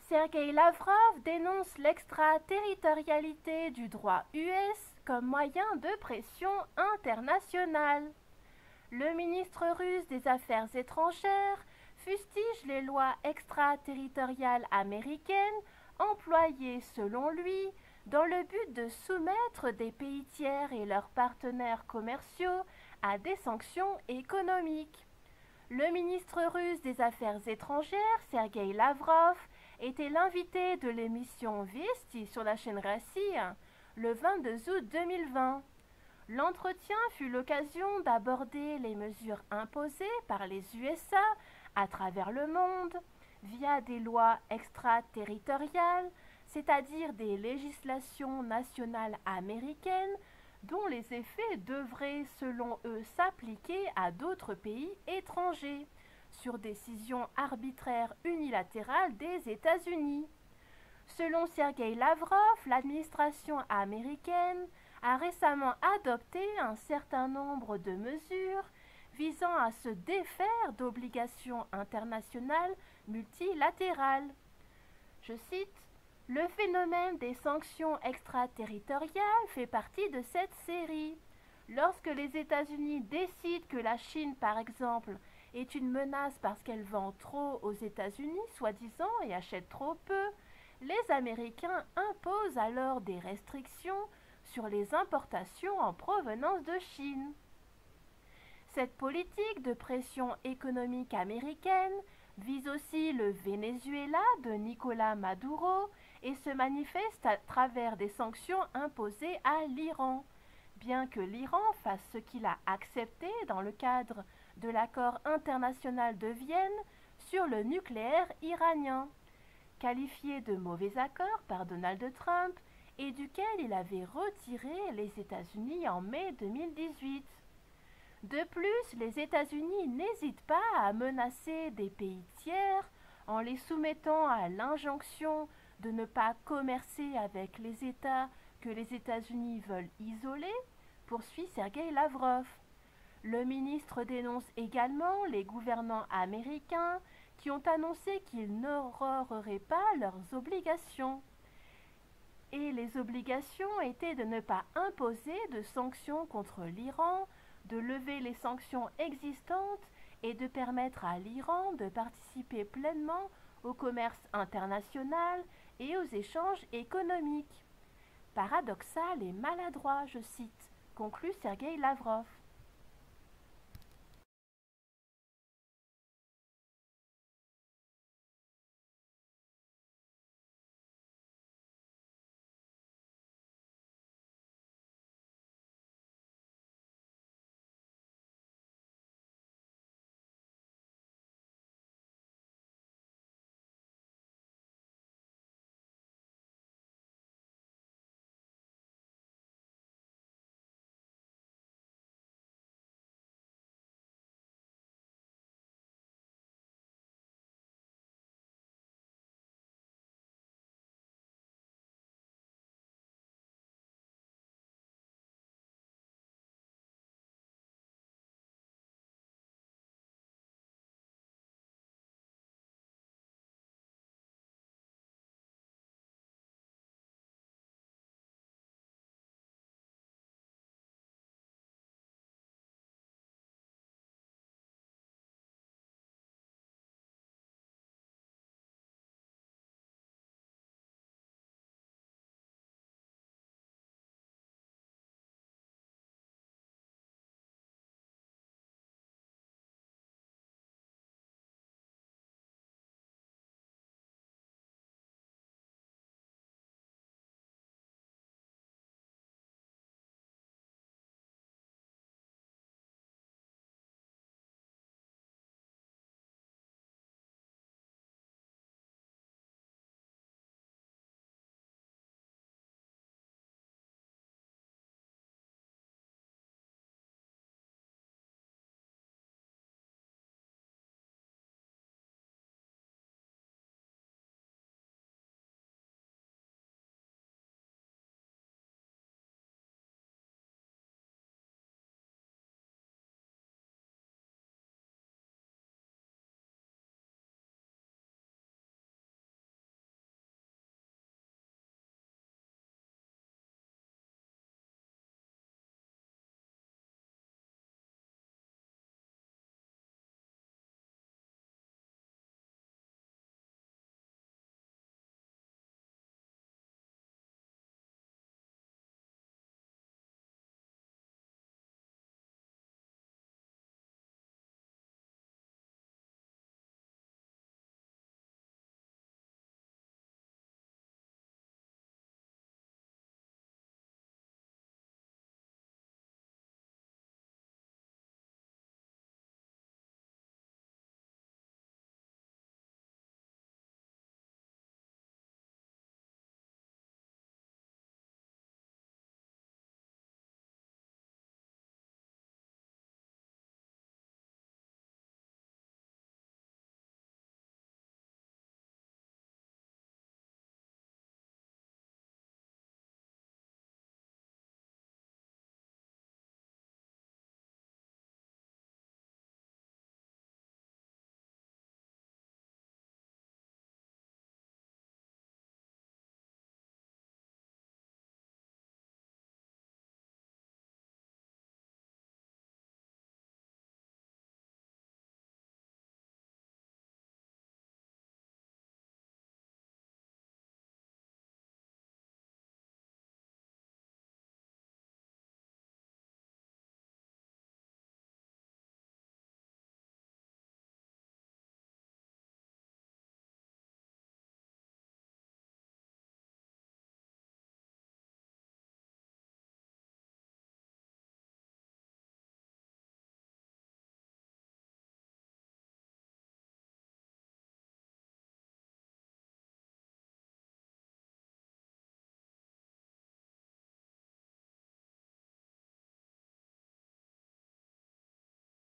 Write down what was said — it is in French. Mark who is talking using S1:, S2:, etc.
S1: Sergueï Lavrov dénonce l'extraterritorialité du droit US comme moyen de pression internationale. Le ministre russe des Affaires étrangères fustige les lois extraterritoriales américaines employées, selon lui, dans le but de soumettre des pays tiers et leurs partenaires commerciaux à des sanctions économiques. Le ministre russe des Affaires étrangères, Sergueï Lavrov, était l'invité de l'émission Vesti sur la chaîne Rassi le 22 août 2020. L'entretien fut l'occasion d'aborder les mesures imposées par les USA à travers le monde via des lois extraterritoriales, c'est-à-dire des législations nationales américaines dont les effets devraient, selon eux, s'appliquer à d'autres pays étrangers, sur décision arbitraire unilatérale des États-Unis. Selon Sergueï Lavrov, l'administration américaine a récemment adopté un certain nombre de mesures visant à se défaire d'obligations internationales multilatérales. Je cite, le phénomène des sanctions extraterritoriales fait partie de cette série. Lorsque les États-Unis décident que la Chine, par exemple, est une menace parce qu'elle vend trop aux États-Unis, soi-disant, et achète trop peu, les Américains imposent alors des restrictions sur les importations en provenance de Chine. Cette politique de pression économique américaine vise aussi le Venezuela de Nicolás Maduro et se manifeste à travers des sanctions imposées à l'Iran, bien que l'Iran fasse ce qu'il a accepté dans le cadre de l'accord international de Vienne sur le nucléaire iranien, qualifié de mauvais accord par Donald Trump et duquel il avait retiré les États-Unis en mai 2018. De plus, les États-Unis n'hésitent pas à menacer des pays tiers en les soumettant à l'injonction de ne pas commercer avec les États que les États-Unis veulent isoler, poursuit Sergueï Lavrov. Le ministre dénonce également les gouvernants américains qui ont annoncé qu'ils n'horreraient pas leurs obligations. Et les obligations étaient de ne pas imposer de sanctions contre l'Iran, de lever les sanctions existantes et de permettre à l'Iran de participer pleinement au commerce international et aux échanges économiques. Paradoxal et maladroit, je cite, conclut Sergueï Lavrov.